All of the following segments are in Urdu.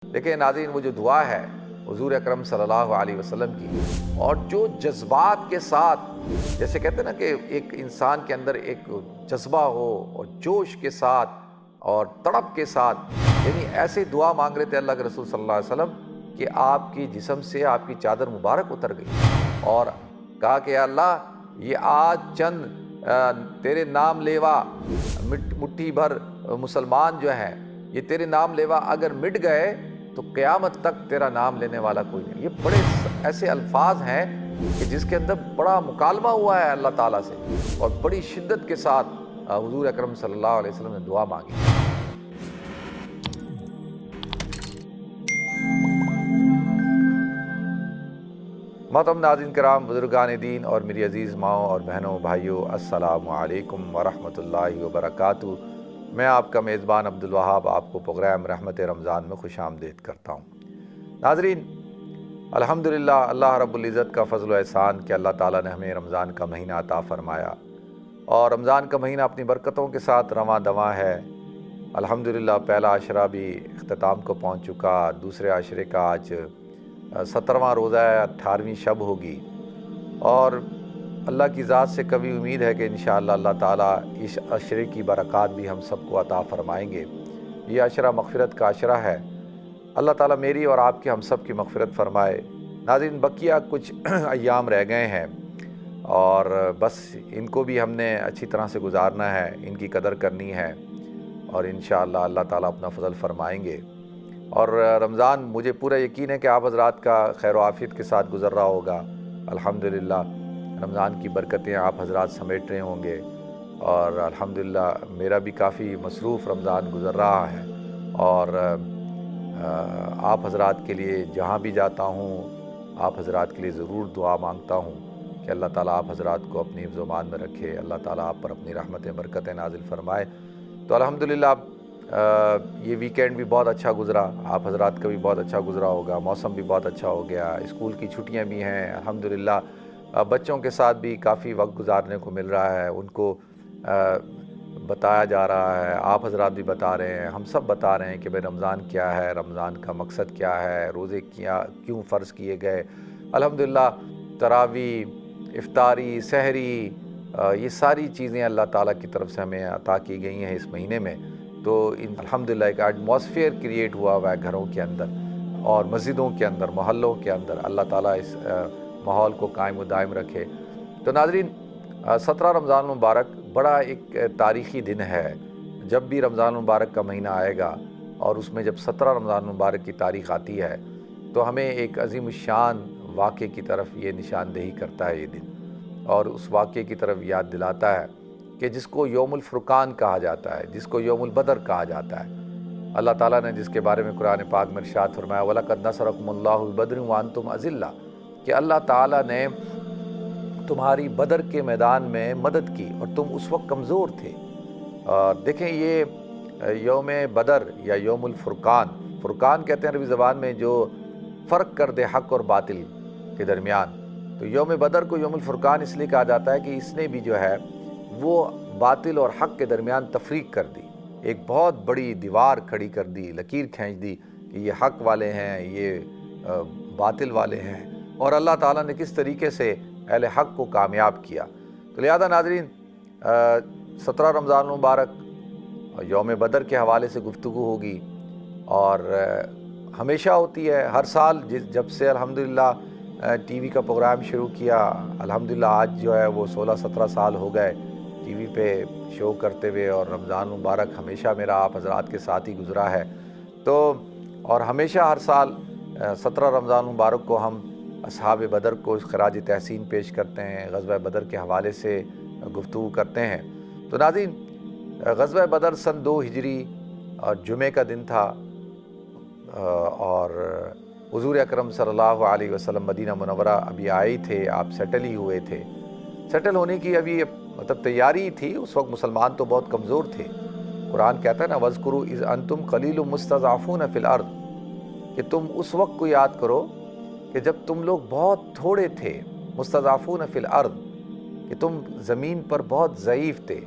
دیکھیں ناظرین، وہ جو دعا ہے حضور اکرم صلی اللہ علیہ وسلم کی، اور جو جذبات کے ساتھ، جیسے کہتے ہیں نا کہ ایک انسان کے اندر ایک جذبہ ہو اور جوش کے ساتھ اور تڑپ کے ساتھ، یعنی ایسے دعا مانگ رہے تھے اللہ کے رسول صلی اللہ علیہ وسلم کہ آپ کی جسم سے آپ کی چادر مبارک اتر گئی، اور کہا کہ یا اللہ یہ آج چند تیرے نام لیوا مٹھی بھر مسلمان جو ہیں، یہ تیرے نام لیوا اگر مٹ گئے تو قیامت تک تیرا نام لینے والا کوئی نہیں۔ یہ بڑے ایسے الفاظ ہیں کہ جس کے اندر بڑا مکالمہ ہوا ہے اللہ تعالیٰ سے، اور بڑی شدت کے ساتھ حضور اکرم صلی اللہ علیہ وسلم نے دعا مانگی۔ محترم ناظرین کرام، بزرگان دین اور میری عزیز ماؤں اور بہنوں بھائیوں، السلام علیکم ورحمۃ اللہ وبرکاتہ۔ میں آپ کا میزبان عبدالوہاب آپ کو پروگرام رحمت رمضان میں خوش آمدید کرتا ہوں۔ ناظرین، الحمدللہ اللہ رب العزت کا فضل و احسان کہ اللہ تعالیٰ نے ہمیں رمضان کا مہینہ عطا فرمایا، اور رمضان کا مہینہ اپنی برکتوں کے ساتھ رواں دواں ہے۔ الحمدللہ پہلا عشرہ بھی اختتام کو پہنچ چکا، دوسرے عشرے کا آج 17واں روزہ ہے، 18ویں شب ہوگی، اور اللہ کی ذات سے کبھی امید ہے کہ انشاءاللہ اللہ تعالیٰ اس عشرے کی برکات بھی ہم سب کو عطا فرمائیں گے۔ یہ عشرہ مغفرت کا عشرہ ہے، اللہ تعالیٰ میری اور آپ کی ہم سب کی مغفرت فرمائے۔ ناظرین، بقیہ کچھ ایام رہ گئے ہیں، اور بس ان کو بھی ہم نے اچھی طرح سے گزارنا ہے، ان کی قدر کرنی ہے، اور انشاءاللہ اللہ تعالیٰ اپنا فضل فرمائیں گے۔ اور رمضان مجھے پورا یقین ہے کہ آپ حضرات کا خیر و عافیت کے ساتھ گزر رہا ہوگا۔ الحمدللہ رمضان کی برکتیں آپ حضرات سمیٹ رہے ہوں گے، اور الحمدللہ میرا بھی کافی مصروف رمضان گزر رہا ہے، اور آپ حضرات کے لیے جہاں بھی جاتا ہوں آپ حضرات کے لیے ضرور دعا مانگتا ہوں کہ اللہ تعالیٰ آپ حضرات کو اپنی حفظ و امان میں رکھے، اللہ تعالیٰ آپ پر اپنی رحمتیں برکتیں نازل فرمائے۔ تو الحمدللہ یہ ویکینڈ بھی بہت اچھا گزرا، آپ حضرات کا بھی بہت اچھا گزرا ہوگا، موسم بھی بہت اچھا ہو گیا، اسکول کی چھٹیاں بھی ہیں، الحمدللہ بچوں کے ساتھ بھی کافی وقت گزارنے کو مل رہا ہے، ان کو بتایا جا رہا ہے، آپ حضرات بھی بتا رہے ہیں، ہم سب بتا رہے ہیں کہ بھئی رمضان کیا ہے، رمضان کا مقصد کیا ہے، روزے کیوں فرض کیے گئے۔ الحمدللہ تراویح، افطاری، سحری، یہ ساری چیزیں اللہ تعالیٰ کی طرف سے ہمیں عطا کی گئی ہیں اس مہینے میں۔ تو الحمدللہ ایک ایٹماسفیئر کریٹ ہوا ہے گھروں کے اندر اور مسجدوں کے اندر، محلوں کے اندر، اللہ تعالیٰ اس ماحول کو قائم و دائم رکھے۔ تو ناظرین، 17 رمضان المبارک بڑا ایک تاریخی دن ہے۔ جب بھی رمضان المبارک کا مہینہ آئے گا، اور اس میں جب 17 رمضان المبارک کی تاریخ آتی ہے، تو ہمیں ایک عظیم الشان واقعے کی طرف یہ نشاندہی کرتا ہے یہ دن، اور اس واقعے کی طرف یاد دلاتا ہے کہ جس کو یوم الفرقان کہا جاتا ہے، جس کو یوم البدر کہا جاتا ہے۔ اللہ تعالیٰ نے جس کے بارے میں قرآن پاک میں ارشاد فرمایا وَلَقَدْ نَصَرَكُمُ اللَّهُ بِبَدْرٍ وَأَنْتُمْ أَذِلَّةٌ، کہ اللہ تعالیٰ نے تمہاری بدر کے میدان میں مدد کی اور تم اس وقت کمزور تھے۔ اور دیکھیں، یہ یوم بدر یا یوم الفرقان، فرقان کہتے ہیں عربی زبان میں جو فرق کر دے حق اور باطل کے درمیان، تو یوم بدر کو یوم الفرقان اس لیے کہا جاتا ہے کہ اس نے بھی جو ہے وہ باطل اور حق کے درمیان تفریق کر دی، ایک بہت بڑی دیوار کھڑی کر دی، لکیر کھینچ دی کہ یہ حق والے ہیں، یہ باطل والے ہیں، اور اللہ تعالیٰ نے کس طریقے سے اہل حق کو کامیاب کیا۔ تو لہذا ناظرین، 17 رمضان المبارک یوم بدر کے حوالے سے گفتگو ہوگی، اور ہمیشہ ہوتی ہے ہر سال، جب سے الحمدللہ ٹی وی کا پروگرام شروع کیا، الحمدللہ آج جو ہے وہ 16-17 سال ہو گئے ٹی وی پہ شو کرتے ہوئے، اور رمضان مبارک ہمیشہ میرا آپ حضرات کے ساتھ ہی گزرا ہے۔ تو اور ہمیشہ ہر سال 17 رمضان مبارک کو ہم اصحاب بدر کو خراج تحسین پیش کرتے ہیں، غزوہ بدر کے حوالے سے گفتگو کرتے ہیں۔ تو ناظرین، غزوہ بدر سن 2 ہجری اور جمعہ کا دن تھا، اور حضور اکرم صلی اللہ علیہ وسلم مدینہ منورہ ابھی آئے تھے، آپ سیٹل ہی ہوئے تھے، سیٹل ہونے کی ابھی مطلب تیاری تھی۔ اس وقت مسلمان تو بہت کمزور تھے۔ قرآن کہتا ہے نا وَاذْكُرُوا إِذْ أَنْتُمْ قَلِيلٌ مُسْتَضْعَفُونَ فِي الْأَرْضِ، کہ تم اس وقت کو یاد کرو کہ جب تم لوگ بہت تھوڑے تھے، مستضعفون فی الارض، کہ تم زمین پر بہت ضعیف تھے،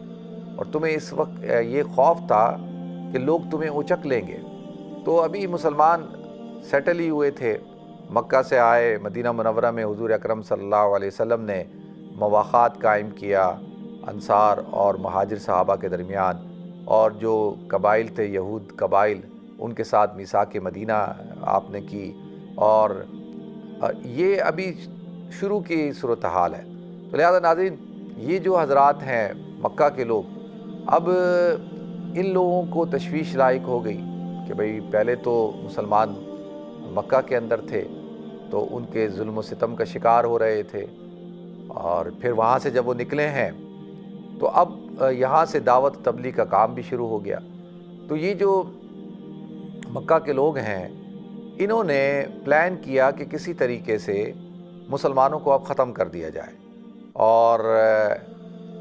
اور تمہیں اس وقت یہ خوف تھا کہ لوگ تمہیں اچک لیں گے۔ تو ابھی مسلمان سیٹل ہی ہوئے تھے، مکہ سے آئے، مدینہ منورہ میں حضور اکرم صلی اللہ علیہ وسلم نے مواخات قائم کیا انصار اور مہاجر صحابہ کے درمیان، اور جو قبائل تھے یہود قبائل ان کے ساتھ میثاق مدینہ آپ نے کی، اور یہ ابھی شروع کی صورتحال ہے۔ تو لہذا ناظرین، یہ جو حضرات ہیں مکہ کے لوگ، اب ان لوگوں کو تشویش لاحق ہو گئی کہ بھئی پہلے تو مسلمان مکہ کے اندر تھے تو ان کے ظلم و ستم کا شکار ہو رہے تھے، اور پھر وہاں سے جب وہ نکلے ہیں تو اب یہاں سے دعوت تبلیغ کا کام بھی شروع ہو گیا۔ تو یہ جو مکہ کے لوگ ہیں انہوں نے پلان کیا کہ کسی طریقے سے مسلمانوں کو اب ختم کر دیا جائے، اور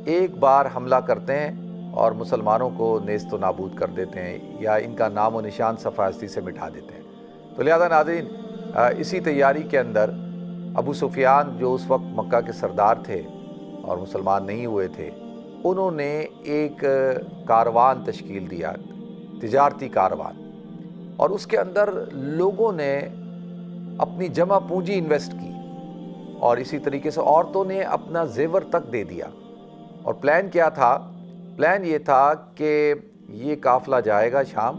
ایک بار حملہ کرتے ہیں اور مسلمانوں کو نیست و نابود کر دیتے ہیں، یا ان کا نام و نشان صفحہ ہستی سے مٹا دیتے ہیں۔ تو لہذا ناظرین، اسی تیاری کے اندر ابو سفیان جو اس وقت مکہ کے سردار تھے اور مسلمان نہیں ہوئے تھے، انہوں نے ایک کاروان تشکیل دیا، تجارتی کاروان، اور اس کے اندر لوگوں نے اپنی جمع پونجی انویسٹ کی، اور اسی طریقے سے عورتوں نے اپنا زیور تک دے دیا۔ اور پلان کیا تھا؟ پلان یہ تھا کہ یہ قافلہ جائے گا شام،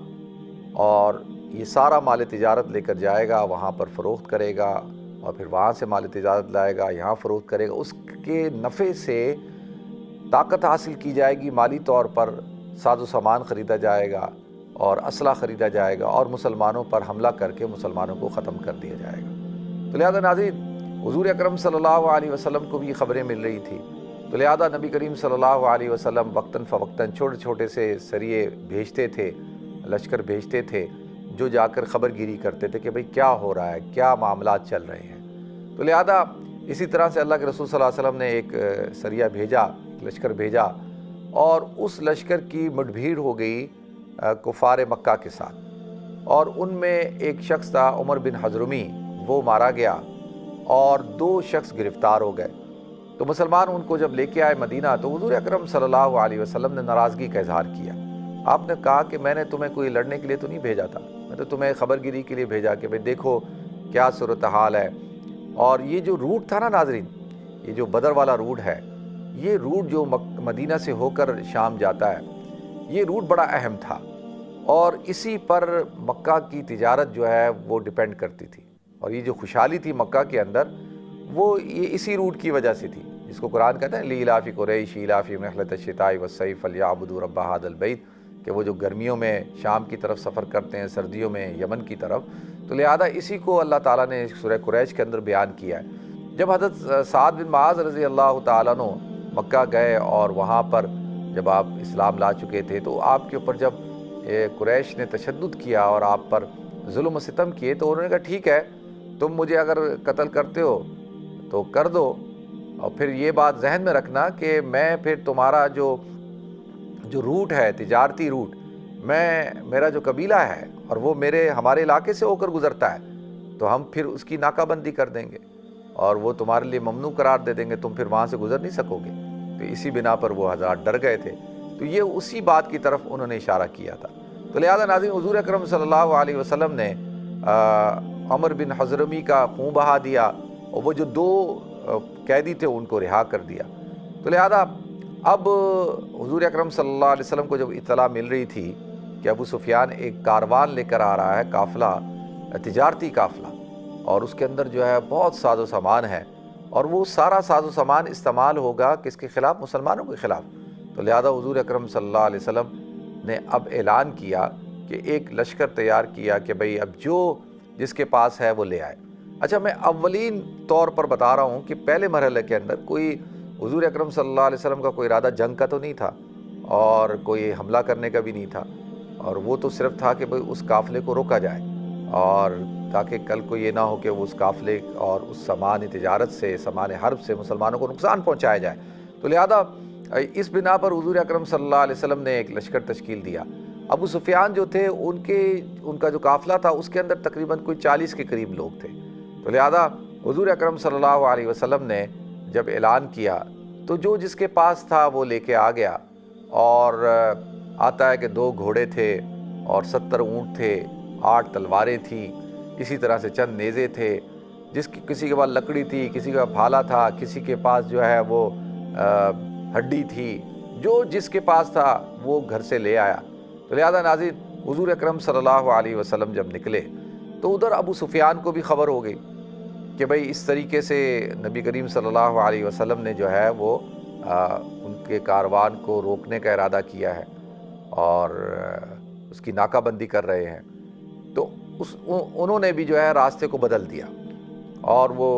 اور یہ سارا مال تجارت لے کر جائے گا، وہاں پر فروخت کرے گا، اور پھر وہاں سے مال تجارت لائے گا، یہاں فروخت کرے گا، اس کے نفع سے طاقت حاصل کی جائے گی، مالی طور پر ساز و سامان خریدا جائے گا اور اسلحہ خریدا جائے گا، اور مسلمانوں پر حملہ کر کے مسلمانوں کو ختم کر دیا جائے گا۔ تو لہذا ناظرین، حضور اکرم صلی اللہ علیہ وسلم کو بھی یہ خبریں مل رہی تھی، تو لہذا نبی کریم صلی اللہ علیہ وسلم وقتاً فوقتاً چھوٹے چھوٹے سے سریے بھیجتے تھے، لشکر بھیجتے تھے، جو جا کر خبر گیری کرتے تھے کہ بھئی کیا ہو رہا ہے، کیا معاملات چل رہے ہیں۔ تو لہذا اسی طرح سے اللہ کے رسول صلی اللہ علیہ وسلم نے ایک سریہ بھیجا، لشکر بھیجا، اور اس لشکر کی مٹ بھیڑ ہو گئی کفار مکہ کے ساتھ، اور ان میں ایک شخص تھا عمر بن حضرمی، وہ مارا گیا، اور 2 شخص گرفتار ہو گئے۔ تو مسلمان ان کو جب لے کے آئے مدینہ، تو حضور اکرم صلی اللہ علیہ وسلم نے ناراضگی کا اظہار کیا۔ آپ نے کہا کہ میں نے تمہیں کوئی لڑنے کے لیے تو نہیں بھیجا تھا، میں تو تمہیں خبر گیری کے لیے بھیجا کہ بھئی دیکھو کیا صورتحال ہے۔ اور یہ جو روٹ تھا نا ناظرین، یہ جو بدر والا روٹ ہے، یہ روٹ جو مدینہ سے ہو کر شام جاتا ہے، یہ روٹ بڑا اہم تھا، اور اسی پر مکہ کی تجارت جو ہے وہ ڈیپینڈ کرتی تھی، اور یہ جو خوشحالی تھی مکہ کے اندر، وہ یہ اسی روٹ کی وجہ سے تھی، جس کو قرآن کہتا ہے لِإِيلَافِ قُرَيْشٍ إِيلَافِهِمْ رِحْلَةَ الشِّتَاءِ وَالصَّيْفِ فَلْيَعْبُدُوا رَبَّ هَٰذَا الْبَيْتِ، کہ وہ جو گرمیوں میں شام کی طرف سفر کرتے ہیں، سردیوں میں یمن کی طرف، تو لہذا اسی کو اللہ تعالیٰ نے سورہ قریش کے اندر بیان کیا ہے۔ جب حضرت سعد بن معاذ رضی اللہ تعالیٰ عنہ مکہ گئے، اور وہاں پر جب آپ اسلام لا چکے تھے، تو آپ کے اوپر جب قریش نے تشدد کیا اور آپ پر ظلم و ستم کیے، تو انہوں نے کہا ٹھیک ہے، تم مجھے اگر قتل کرتے ہو تو کر دو، اور پھر یہ بات ذہن میں رکھنا کہ میں پھر تمہارا جو روٹ ہے، تجارتی روٹ، میرا جو قبیلہ ہے اور وہ ہمارے علاقے سے ہو کر گزرتا ہے، تو ہم پھر اس کی ناکہ بندی کر دیں گے، اور وہ تمہارے لیے ممنوع قرار دے دیں گے، تم پھر وہاں سے گزر نہیں سکو گے۔ تو اسی بنا پر وہ حضرات ڈر گئے تھے، تو یہ اسی بات کی طرف انہوں نے اشارہ کیا تھا۔ تو لہذا ناظرین، حضور اکرم صلی اللہ علیہ وسلم نے عمر بن حضرمی کا خون بہا دیا، اور وہ جو 2 قیدی تھے ان کو رہا کر دیا۔ تو لہذا اب حضور اکرم صلی اللہ علیہ وسلم کو جب اطلاع مل رہی تھی کہ ابو سفیان ایک کاروان لے کر آ رہا ہے، قافلہ، تجارتی قافلہ، اور اس کے اندر جو ہے بہت ساز و سامان ہے، اور وہ سارا ساز و سامان استعمال ہوگا کس کے خلاف؟ مسلمانوں کے خلاف۔ تو لہذا حضور اکرم صلی اللہ علیہ وسلم نے اب اعلان کیا کہ ایک لشکر تیار کیا کہ بھئی اب جس کے پاس ہے وہ لے آئے۔ اچھا، میں اولین طور پر بتا رہا ہوں کہ پہلے مرحلے کے اندر کوئی حضور اکرم صلی اللہ علیہ وسلم کا کوئی ارادہ جنگ کا تو نہیں تھا، اور کوئی حملہ کرنے کا بھی نہیں تھا، اور وہ تو صرف تھا کہ بھئی اس قافلے کو روکا جائے، اور تاکہ کل کو یہ نہ ہو کہ وہ اس قافلے اور اس سامان تجارت سے، سامان حرب سے مسلمانوں کو نقصان پہنچایا جائے۔ تو لہذا اس بنا پر حضور اکرم صلی اللہ علیہ وسلم نے ایک لشکر تشکیل دیا۔ ابو سفیان جو تھے، ان کا جو قافلہ تھا اس کے اندر تقریباً کوئی 40 کے قریب لوگ تھے۔ تو لہذا حضور اکرم صلی اللہ علیہ وسلم نے جب اعلان کیا تو جس کے پاس تھا وہ لے کے آ گیا، اور آتا ہے کہ 2 گھوڑے تھے اور 70 اونٹ تھے، 8 تلواریں تھیں، اسی طرح سے چند نیزے تھے، کسی کے پاس لکڑی تھی، کسی کے پاس بھالا تھا، کسی کے پاس جو ہے وہ ہڈی تھی، جو جس کے پاس تھا وہ گھر سے لے آیا۔ تو لہذا ناظرین، حضور اکرم صلی اللہ علیہ وسلم جب نکلے تو ادھر ابو سفیان کو بھی خبر ہو گئی کہ بھئی اس طریقے سے نبی کریم صلی اللہ علیہ وسلم نے جو ہے وہ ان کے کاروان کو روکنے کا ارادہ کیا ہے اور اس کی ناکہ بندی کر رہے ہیں۔ تو انہوں نے بھی جو ہے راستے کو بدل دیا اور وہ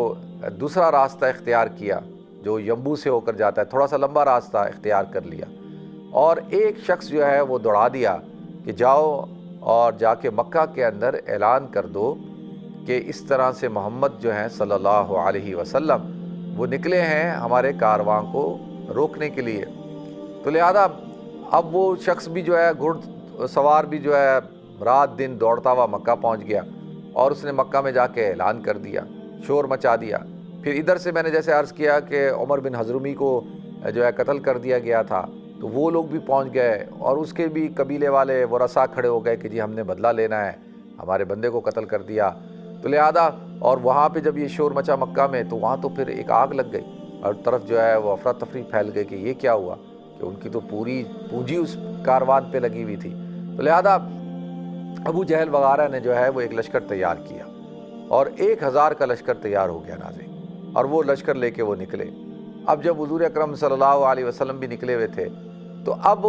دوسرا راستہ اختیار کیا جو یمبو سے ہو کر جاتا ہے، تھوڑا سا لمبا راستہ اختیار کر لیا، اور ایک شخص جو ہے وہ دوڑا دیا کہ جاؤ اور جا کے مکہ کے اندر اعلان کر دو کہ اس طرح سے محمد جو ہیں صلی اللہ علیہ وسلم وہ نکلے ہیں ہمارے کارواں کو روکنے کے لیے۔ تو لہذا اب وہ شخص بھی جو ہے گھڑ سوار بھی جو ہے رات دن دوڑتا ہوا مکہ پہنچ گیا اور اس نے مکہ میں جا کے اعلان کر دیا، شور مچا دیا۔ پھر ادھر سے میں نے جیسے عرض کیا کہ عمر بن حضرمی کو جو ہے قتل کر دیا گیا تھا، تو وہ لوگ بھی پہنچ گئے اور اس کے بھی قبیلے والے ورثاء کھڑے ہو گئے کہ جی ہم نے بدلہ لینا ہے، ہمارے بندے کو قتل کر دیا۔ تو لہذا اور وہاں پہ جب یہ شور مچا مکہ میں تو وہاں تو پھر ایک آگ لگ گئی اور طرف جو ہے وہ افراتفری پھیل گئی کہ یہ کیا ہوا، کہ ان کی تو پوری پونجی اس کاروان پہ لگی ہوئی تھی۔ تو لہذا ابو جہل وغیرہ نے جو ہے وہ ایک لشکر تیار کیا اور 1000 کا لشکر تیار ہو گیا ناظرین، اور وہ لشکر لے کے وہ نکلے۔ اب جب حضور اکرم صلی اللہ علیہ وسلم بھی نکلے ہوئے تھے تو اب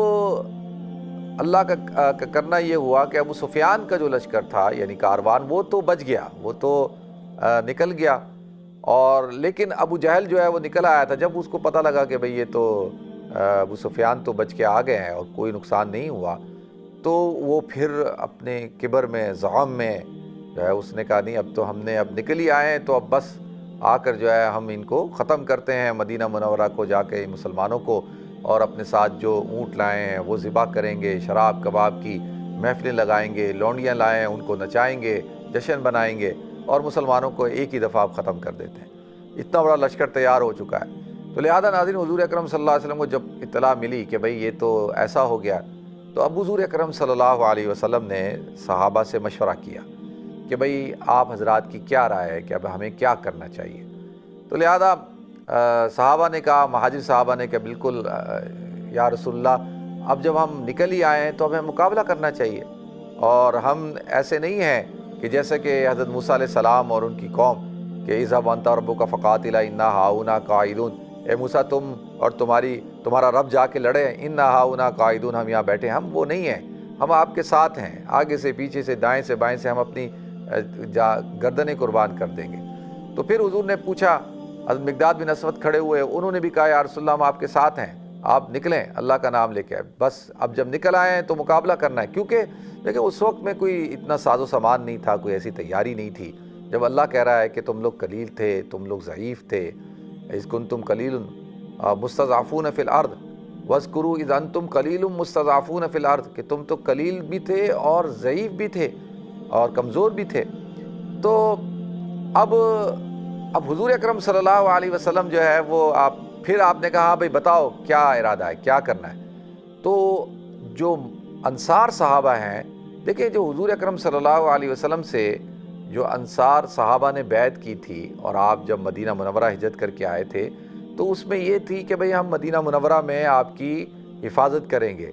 اللہ کا کرنا یہ ہوا کہ ابو سفیان کا جو لشکر تھا یعنی کاروان وہ تو بچ گیا، وہ تو نکل گیا، اور لیکن ابو جہل جو ہے وہ نکل آیا تھا۔ جب اس کو پتہ لگا کہ بھئی یہ تو ابو سفیان تو بچ کے آ گئے ہیں اور کوئی نقصان نہیں ہوا، تو وہ پھر اپنے کبر میں زعم میں جو ہے اس نے کہا نہیں، اب تو ہم نے اب نکل ہی آئے ہیں تو اب بس آ کر جو ہے ہم ان کو ختم کرتے ہیں، مدینہ منورہ کو جا کے مسلمانوں کو، اور اپنے ساتھ جو اونٹ لائے ہیں وہ ذبح کریں گے، شراب کباب کی محفلیں لگائیں گے، لونڈیاں لائیں ان کو نچائیں گے، جشن بنائیں گے اور مسلمانوں کو ایک ہی دفعہ ختم کر دیتے ہیں۔ اتنا بڑا لشکر تیار ہو چکا ہے۔ تو لہذا ناظرین، حضور اکرم صلی اللہ علیہ وسلم کو جب اطلاع ملی کہ بھئی یہ تو ایسا ہو گیا، تو اب حضور اکرم صلی اللہ علیہ وسلم نے صحابہ سے مشورہ کیا کہ بھئی آپ حضرات کی کیا رائے ہے کہ اب ہمیں کیا کرنا چاہیے۔ تو لہذا صحابہ نے کہا، مہاجر صحابہ نے کہا بالکل یا رسول اللہ، اب جب ہم نکل ہی آئے ہیں تو ہمیں مقابلہ کرنا چاہیے، اور ہم ایسے نہیں ہیں کہ جیسے کہ حضرت موسیٰ علیہ السلام اور ان کی قوم کہ اذهب انت وربک فقاتلا انا ہاہنا قاعدون، اے موسیٰ تم اور تمہارا رب جا کے لڑے، انا ہاہنا قاعدون، ہم یہاں بیٹھے۔ ہم وہ نہیں ہیں، ہم آپ کے ساتھ ہیں، آگے سے پیچھے سے دائیں سے بائیں سے ہم اپنی گردنیں قربان کر دیں گے۔ تو پھر حضور نے پوچھا، حضرت مقداد بن اسود کھڑے ہوئے، انہوں نے بھی کہا یا رسول اللہ ہم آپ کے ساتھ ہیں، آپ نکلیں اللہ کا نام لے کے۔ بس اب جب نکل آئے ہیں تو مقابلہ کرنا ہے، کیونکہ دیکھیں اس وقت میں کوئی اتنا ساز و سامان نہیں تھا، کوئی ایسی تیاری نہیں تھی۔ جب اللہ کہہ رہا ہے کہ تم لوگ قلیل تھے، تم لوگ ضعیف تھے، اذ کنتم قلیل مستضعفون فی الارض واذکروا اذ انتم قلیل مستضعفون فی الارض، کہ تم تو قلیل بھی تھے اور ضعیف بھی تھے اور کمزور بھی تھے۔ تو اب حضور اکرم صلی اللہ علیہ وسلم جو ہے وہ پھر آپ نے کہا بھئی بتاؤ کیا ارادہ ہے، کیا کرنا ہے۔ تو جو انصار صحابہ ہیں، دیکھیں جو حضور اکرم صلی اللہ علیہ وسلم سے جو انصار صحابہ نے بیعت کی تھی اور آپ جب مدینہ منورہ ہجرت کر کے آئے تھے، تو اس میں یہ تھی کہ بھئی ہم مدینہ منورہ میں آپ کی حفاظت کریں گے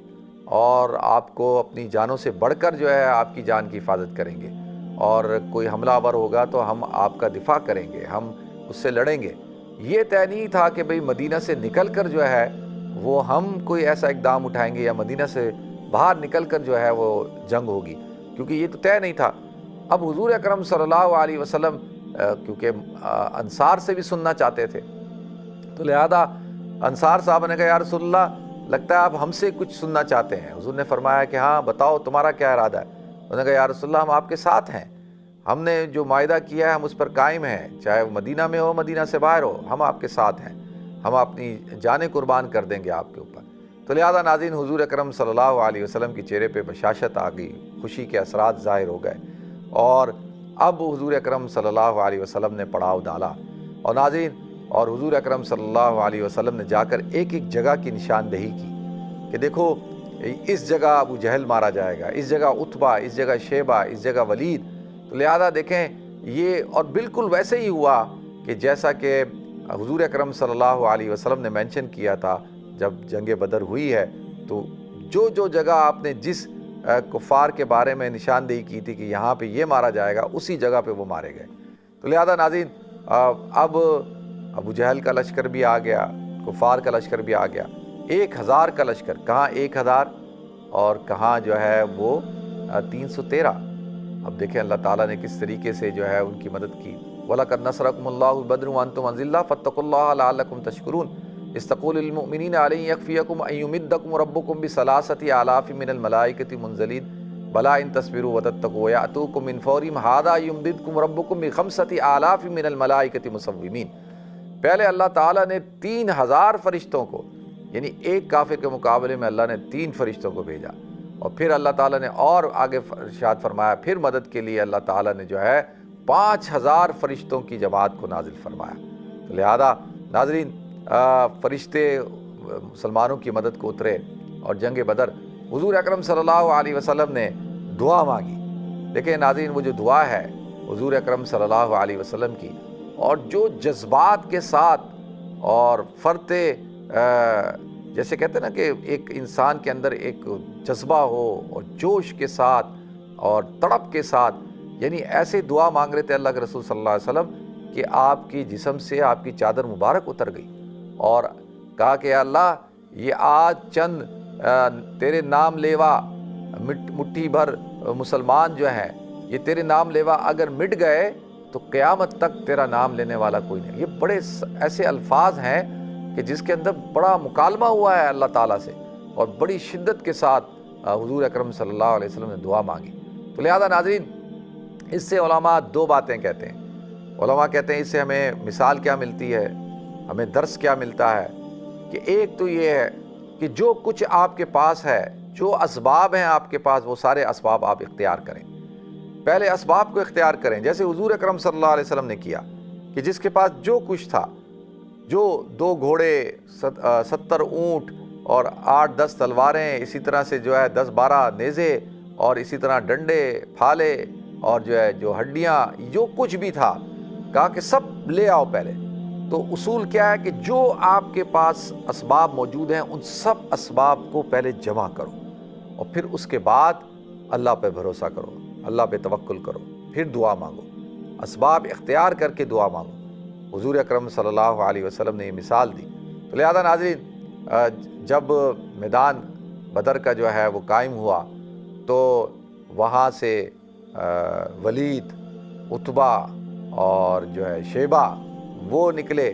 اور آپ کو اپنی جانوں سے بڑھ کر جو ہے آپ کی جان کی حفاظت کریں گے، اور کوئی حملہ آور ہوگا تو ہم آپ کا دفاع کریں گے، ہم اس سے لڑیں گے۔ یہ طے نہیں تھا کہ بھئی مدینہ سے نکل کر جو ہے وہ ہم کوئی ایسا اقدام اٹھائیں گے یا مدینہ سے باہر نکل کر جو ہے وہ جنگ ہوگی، کیونکہ یہ تو طے نہیں تھا۔ اب حضور اکرم صلی اللہ علیہ وسلم کیونکہ انصار سے بھی سننا چاہتے تھے، تو لہذا انصار صاحب نے کہا یا رسول اللہ لگتا ہے آپ ہم سے کچھ سننا چاہتے ہیں۔ حضور نے فرمایا کہ ہاں بتاؤ تمہارا کیا ارادہ ہے۔ انہوں نے کہا یا رسول اللہ ہم آپ کے ساتھ ہیں، ہم نے جو معاہدہ کیا ہے ہم اس پر قائم ہیں، چاہے وہ مدینہ میں ہو مدینہ سے باہر ہو، ہم آپ کے ساتھ ہیں، ہم اپنی جانیں قربان کر دیں گے آپ کے اوپر۔ تو لہذا ناظرین، حضور اکرم صلی اللہ علیہ وسلم کے چہرے پہ بشاشت آ گئی، خوشی کے اثرات ظاہر ہو گئے، اور اب حضور اکرم صلی اللہ علیہ وسلم نے پڑاؤ ڈالا۔ اور ناظرین، اور حضور اکرم صلی اللہ علیہ وسلم نے جا کر ایک ایک جگہ کی نشاندہی کی کہ دیکھو اس جگہ ابو جہل مارا جائے گا، اس جگہ عتبہ، اس جگہ شیبہ، اس جگہ ولید۔ تو تو لہذا دیکھیں یہ، اور بالکل ویسے ہی ہوا کہ جیسا کہ حضور اکرم صلی اللہ علیہ وسلم نے مینشن کیا تھا جب جنگ بدر ہوئی ہے، تو جو جو جگہ آپ نے جس کفار کے بارے میں نشاندہی کی تھی کہ یہاں پہ یہ مارا جائے گا، اسی جگہ پہ وہ مارے گئے۔ تو لہذا ناظرین اب ابو جہل کا لشکر بھی آ گیا، کفار کا لشکر بھی آ گیا، 1000 کا لشکر، کہاں 1000 اور کہاں جو ہے وہ 313۔ اب دیکھیں اللہ تعالیٰ نے کس طریقے سے جو ہے ان کی مدد کی۔ وَلَقَدْ نَصَرَكُمُ اللَّهُ بِبَدْرٍ وَأَنْتُمْ أَذِلَّةٌ فَاتَّقُوا اللَّهَ لَعَلَّكُمْ تَشْكُرُونَ إِذْ تَقُولُ لِلْمُؤْمِنِينَ أَلَنْ يَكْفِيَكُمْ أَنْ يُمِدَّكُمْ رَبُّكُمْ بِثَلَاثَةِ آلَافٍ مِّنَ الْمَلَائِكَةِ مُنْزَلِينَ بَلَىٰ إِن تَصْبِرُوا وَتَتَّقُوا وَيَأْتُوكُم مِّن فَوْرِهِمْ هَٰذَا يُمْدِدْكُمْ رَبُّكُم بِخَمْسَةِ آلَافٍ مِّنَ الْمَلَائِكَةِ مُصَوِّمِينَ۔ پہلے اللہ تعالیٰ نے 3000 فرشتوں کو، یعنی ایک کافر کے مقابلے میں اللہ نے 3 فرشتوں کو بھیجا، اور پھر اللہ تعالیٰ نے اور آگے ارشاد فرمایا، پھر مدد کے لیے اللہ تعالیٰ نے جو ہے 5000 فرشتوں کی جماعت کو نازل فرمایا۔ تو لہذا ناظرین فرشتے مسلمانوں کی مدد کو اترے، اور جنگ بدر حضور اکرم صلی اللہ علیہ وسلم نے دعا مانگی۔ دیکھیں ناظرین وہ جو دعا ہے حضور اکرم صلی اللہ علیہ وسلم کی، اور جو جذبات کے ساتھ اور فرتے جیسے کہتے ہیں نا کہ ایک انسان کے اندر ایک جذبہ ہو اور جوش کے ساتھ اور تڑپ کے ساتھ، یعنی ایسے دعا مانگ رہے تھے اللہ کے رسول صلی اللہ علیہ وسلم کہ آپ کی جسم سے آپ کی چادر مبارک اتر گئی، اور کہا کہ اللہ یہ آج چند تیرے نام لیوا مٹھی بھر مسلمان جو ہیں، یہ تیرے نام لیوا اگر مٹ گئے تو قیامت تک تیرا نام لینے والا کوئی نہیں۔ یہ بڑے ایسے الفاظ ہیں کہ جس کے اندر بڑا مکالمہ ہوا ہے اللہ تعالیٰ سے، اور بڑی شدت کے ساتھ حضور اکرم صلی اللہ علیہ وسلم نے دعا مانگی۔ تو لہذا ناظرین اس سے علماء 2 باتیں کہتے ہیں۔ علماء کہتے ہیں اس سے ہمیں مثال کیا ملتی ہے، ہمیں درس کیا ملتا ہے، کہ ایک تو یہ ہے کہ جو کچھ آپ کے پاس ہے، جو اسباب ہیں آپ کے پاس، وہ سارے اسباب آپ اختیار کریں۔ پہلے اسباب کو اختیار کریں، جیسے حضور اکرم صلی اللہ علیہ وسلم نے کیا کہ جس کے پاس جو کچھ تھا، جو 2 گھوڑے، 70 اونٹ اور 8-10 تلواریں، اسی طرح سے جو ہے 10-12 نیزے، اور اسی طرح ڈنڈے، پھالے، اور جو ہے جو ہڈیاں، جو کچھ بھی تھا، کہا کہ سب لے آؤ پہلے۔ تو اصول کیا ہے کہ جو آپ کے پاس اسباب موجود ہیں ان سب اسباب کو پہلے جمع کرو، اور پھر اس کے بعد اللہ پہ بھروسہ کرو، اللہ پہ توکل کرو، پھر دعا مانگو، اسباب اختیار کر کے دعا مانگو۔ حضور اکرم صلی اللہ علیہ وسلم نے یہ مثال دی۔ تو لہذا ناظرین جب میدان بدر کا جو ہے وہ قائم ہوا تو وہاں سے ولید، عتبہ اور جو ہے شیبہ وہ نکلے،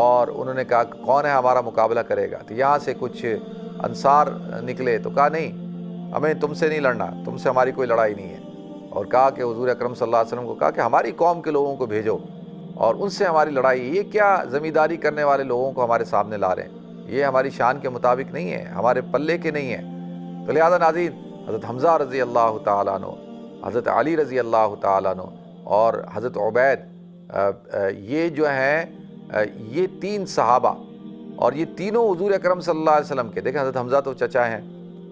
اور انہوں نے کہا کہ کون ہے ہمارا مقابلہ کرے گا؟ تو یہاں سے کچھ انصار نکلے، تو کہا نہیں، ہمیں تم سے نہیں لڑنا، تم سے ہماری کوئی لڑائی نہیں ہے، اور کہا کہ حضور اکرم صلی اللہ علیہ وسلم کو کہا کہ ہماری قوم کے لوگوں کو بھیجو اور ان سے ہماری لڑائی، یہ کیا زمینداری کرنے والے لوگوں کو ہمارے سامنے لا رہے ہیں، یہ ہماری شان کے مطابق نہیں ہے، ہمارے پلے کے نہیں ہیں۔ تو لہذا ناظرین حضرت حمزہ رضی اللہ تعالیٰ عنہ، حضرت علی رضی اللہ تعالیٰ عنہ اور حضرت عبید، یہ جو ہیں یہ 3 صحابہ، اور یہ تینوں حضور اکرم صلی اللہ علیہ وسلم کے، دیکھیں حضرت حمزہ تو چچا ہیں،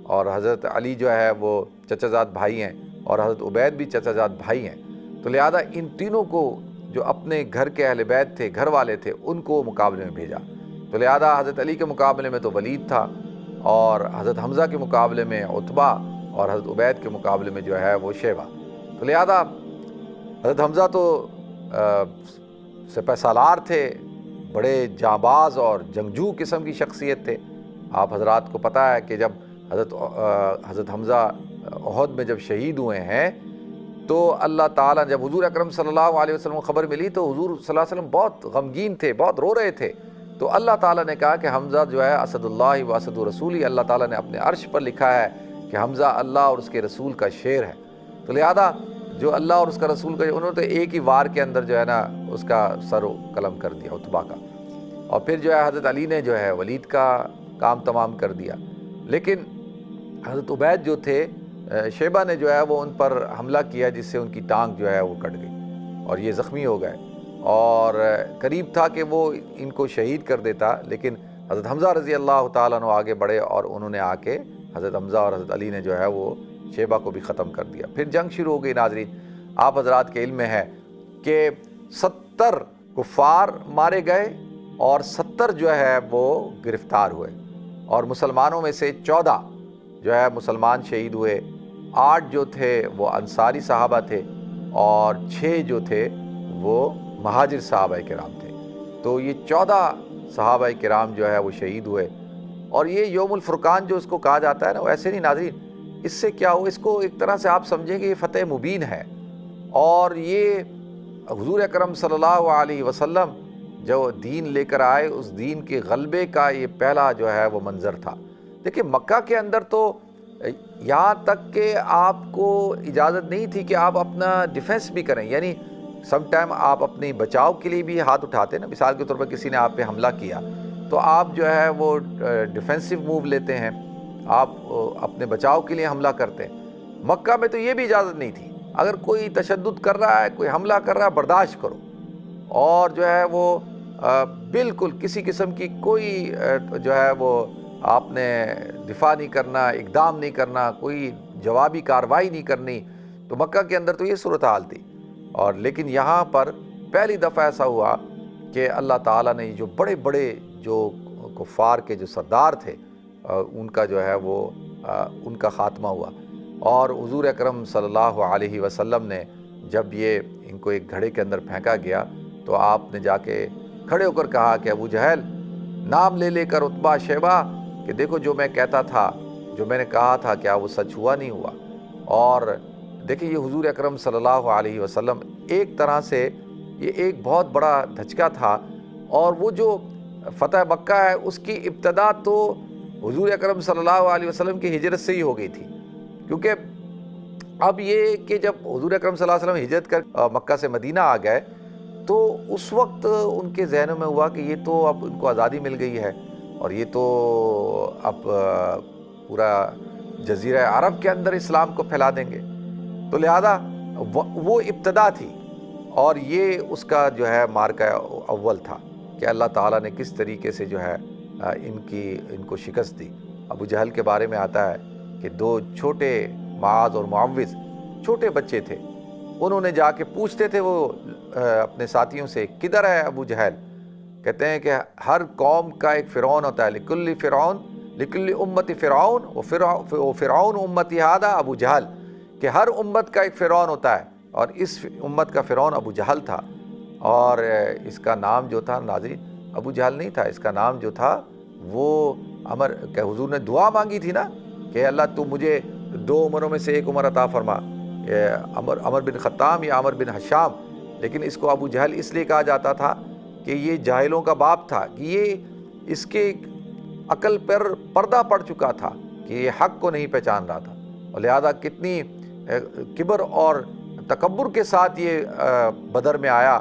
اور حضرت علی جو ہے وہ چچا زاد بھائی ہیں، اور حضرت عبید بھی چچا زاد بھائی ہیں۔ تو لہذا ان تینوں کو جو اپنے گھر کے اہل بیت تھے، گھر والے تھے، ان کو مقابلے میں بھیجا۔ تو لہذا حضرت علی کے مقابلے میں تو ولید تھا، اور حضرت حمزہ کے مقابلے میں عتبہ، اور حضرت عبید کے مقابلے میں جو ہے وہ شیبہ۔ تو لہذا حضرت حمزہ تو سپہ سالار تھے، بڑے جانباز اور جنگجو قسم کی شخصیت تھے۔ آپ حضرات کو پتہ ہے کہ جب حضرت حمزہ احد میں جب شہید ہوئے ہیں تو اللہ تعالیٰ، جب حضور اکرم صلی اللہ علیہ وسلم کو خبر ملی تو حضور صلی اللہ علیہ وسلم بہت غمگین تھے، بہت رو رہے تھے۔ تو اللہ تعالیٰ نے کہا کہ حمزہ جو ہے اسد اللہ و اسد رسول، اللہ تعالیٰ نے اپنے عرش پر لکھا ہے کہ حمزہ اللہ اور اس کے رسول کا شیر ہے۔ تو لہذا جو اللہ اور اس کا رسول کا، انہوں نے تو ایک ہی وار کے اندر جو ہے نا اس کا سر و قلم کر دیا عتبہ کا، اور پھر جو ہے حضرت علی نے جو ہے ولید کا کام تمام کر دیا۔ لیکن حضرت عبید جو تھے، شیبہ نے جو ہے وہ ان پر حملہ کیا، جس سے ان کی ٹانگ جو ہے وہ کٹ گئی اور یہ زخمی ہو گئے، اور قریب تھا کہ وہ ان کو شہید کر دیتا، لیکن حضرت حمزہ رضی اللہ تعالیٰ عنہ آگے بڑھے اور انہوں نے آ کے حضرت حمزہ اور حضرت علی نے جو ہے وہ شیبہ کو بھی ختم کر دیا۔ پھر جنگ شروع ہو گئی ناظرین۔ آپ حضرات کے علم میں ہے کہ 70 کفار مارے گئے اور 70 جو ہے وہ گرفتار ہوئے، اور مسلمانوں میں سے 14 جو ہے مسلمان شہید ہوئے، 8 جو تھے وہ انصاری صحابہ تھے اور 6 جو تھے وہ مہاجر صحابہ کرام تھے۔ تو یہ 14 صحابہ کرام جو ہے وہ شہید ہوئے، اور یہ یوم الفرقان جو اس کو کہا جاتا ہے نا، وہ ایسے نہیں ناظرین، اس سے کیا ہو، اس کو ایک طرح سے آپ سمجھیں کہ یہ فتح مبین ہے، اور یہ حضور اکرم صلی اللہ علیہ وسلم جو دین لے کر آئے اس دین کے غلبے کا یہ پہلا جو ہے وہ منظر تھا۔ دیکھیں مکہ کے اندر تو یہاں تک کہ آپ کو اجازت نہیں تھی کہ آپ اپنا ڈیفنس بھی کریں، یعنی سم ٹائم آپ اپنی بچاؤ کے لیے بھی ہاتھ اٹھاتے ہیں نا، مثال کے طور پر کسی نے آپ پہ حملہ کیا تو آپ جو ہے وہ ڈیفینسو موو لیتے ہیں، آپ اپنے بچاؤ کے لیے حملہ کرتے ہیں۔ مکہ میں تو یہ بھی اجازت نہیں تھی، اگر کوئی تشدد کر رہا ہے، کوئی حملہ کر رہا ہے، برداشت کرو، اور جو ہے وہ بالکل کسی قسم کی کوئی جو ہے وہ آپ نے دفاع نہیں کرنا، اقدام نہیں کرنا، کوئی جوابی کارروائی نہیں کرنی۔ تو مکہ کے اندر تو یہ صورتحال تھی، اور لیکن یہاں پر پہلی دفعہ ایسا ہوا کہ اللہ تعالیٰ نے جو بڑے بڑے جو کفار کے جو سردار تھے ان کا جو ہے وہ ان کا خاتمہ ہوا، اور حضور اکرم صلی اللہ علیہ وسلم نے جب یہ ان کو ایک گھڑے کے اندر پھینکا گیا تو آپ نے جا کے کھڑے ہو کر کہا کہ ابو جہل، نام لے لے کر عتبہ شیبہ، کہ دیکھو جو میں کہتا تھا، جو میں نے کہا تھا، کیا وہ سچ ہوا نہیں ہوا؟ اور دیکھیں یہ حضور اکرم صلی اللہ علیہ وسلم ایک طرح سے یہ ایک بہت بڑا دھچکا تھا، اور وہ جو فتح مکہ ہے اس کی ابتدا تو حضور اکرم صلی اللہ علیہ وسلم کی ہجرت سے ہی ہو گئی تھی، کیونکہ اب یہ کہ جب حضور اکرم صلی اللہ علیہ وسلم ہجرت کر مکہ سے مدینہ آ گئے تو اس وقت ان کے ذہنوں میں ہوا کہ یہ تو اب ان کو آزادی مل گئی ہے، اور یہ تو اب پورا جزیرہ عرب کے اندر اسلام کو پھیلا دیں گے، تو لہذا وہ ابتدا تھی، اور یہ اس کا جو ہے مارکہ اول تھا کہ اللہ تعالیٰ نے کس طریقے سے جو ہے ان کو شکست دی۔ ابو جہل کے بارے میں آتا ہے کہ 2 چھوٹے معاذ اور معوذ چھوٹے بچے تھے، انہوں نے جا کے پوچھتے تھے وہ اپنے ساتھیوں سے، کدھر ہے ابو جہل؟ کہتے ہیں کہ ہر قوم کا ایک فرعون ہوتا ہے، لکل فرعون لکل امت فرعون و فرعون امتی ہذا ابو جہل، کہ ہر امت کا ایک فرعون ہوتا ہے، اور اس امت کا فرعون ابو جہل تھا، اور اس کا نام جو تھا ناظرین ابو جہل نہیں تھا، اس کا نام جو تھا وہ کہ حضور نے دعا مانگی تھی نا کہ اللہ تو مجھے 2 عمروں میں سے ایک عمر عطا فرما، عمر بن خطام یا عمر بن حشام، لیکن اس کو ابو جہل اس لیے کہا جاتا تھا کہ یہ جاہلوں کا باپ تھا، کہ یہ اس کے عقل پر پردہ پڑ چکا تھا کہ یہ حق کو نہیں پہچان رہا تھا، اور لہذا کتنی کبر اور تکبر کے ساتھ یہ بدر میں آیا،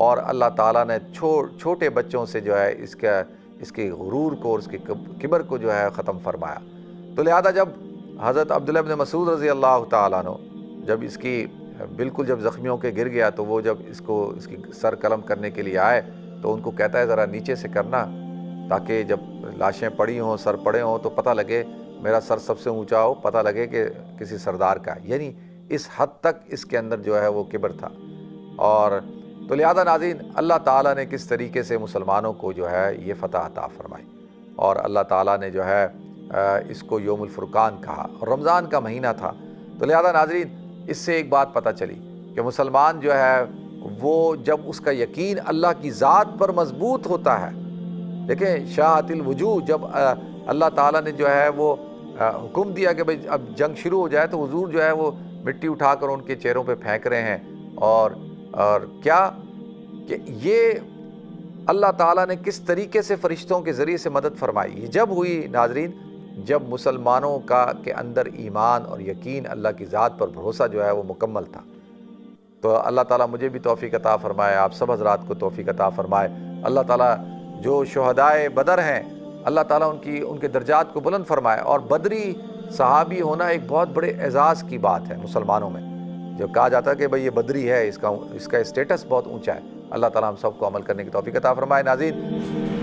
اور اللہ تعالیٰ نے چھوٹے بچوں سے جو ہے اس کے غرور کو اور اس کے کبر کو جو ہے ختم فرمایا۔ تو لہذا جب حضرت عبداللہ بن مسعود رضی اللہ تعالیٰ عنہ جب اس کی بالکل جب زخمیوں کے گر گیا تو وہ جب اس کی سر قلم کرنے کے لیے آئے تو ان کو کہتا ہے ذرا نیچے سے کرنا، تاکہ جب لاشیں پڑی ہوں، سر پڑے ہوں تو پتہ لگے، میرا سر سب سے اونچا ہو، پتہ لگے کہ کسی سردار کا ہے، یعنی اس حد تک اس کے اندر جو ہے وہ کبر تھا۔ اور تو لہذا ناظرین اللہ تعالیٰ نے کس طریقے سے مسلمانوں کو جو ہے یہ فتح عطا فرمائی، اور اللہ تعالیٰ نے جو ہے اس کو یوم الفرقان کہا، اور رمضان کا مہینہ تھا۔ تو لہذا ناظرین اس سے ایک بات پتہ چلی کہ مسلمان جو ہے وہ جب اس کا یقین اللہ کی ذات پر مضبوط ہوتا ہے، دیکھیں شاہت الوجوہ، جب اللہ تعالیٰ نے جو ہے وہ حکم دیا کہ بھئی اب جنگ شروع ہو جائے تو حضور جو ہے وہ مٹی اٹھا کر ان کے چہروں پہ پھینک رہے ہیں، اور کیا کہ یہ اللہ تعالیٰ نے کس طریقے سے فرشتوں کے ذریعے سے مدد فرمائی۔ یہ جب ہوئی ناظرین جب مسلمانوں کے اندر ایمان اور یقین، اللہ کی ذات پر بھروسہ جو ہے وہ مکمل تھا۔ تو اللہ تعالیٰ مجھے بھی توفیق عطا فرمائے، آپ سب حضرات کو توفیق عطا فرمائے۔ اللہ تعالیٰ جو شہدائے بدر ہیں اللہ تعالیٰ ان کے درجات کو بلند فرمائے، اور بدری صحابی ہونا ایک بہت بڑے اعزاز کی بات ہے مسلمانوں میں، جو کہا جاتا ہے کہ بھئی یہ بدری ہے، اس کا اسٹیٹس بہت اونچا ہے۔ اللہ تعالیٰ ہم سب کو عمل کرنے کی توفیق عطا فرمائے۔ ناظرین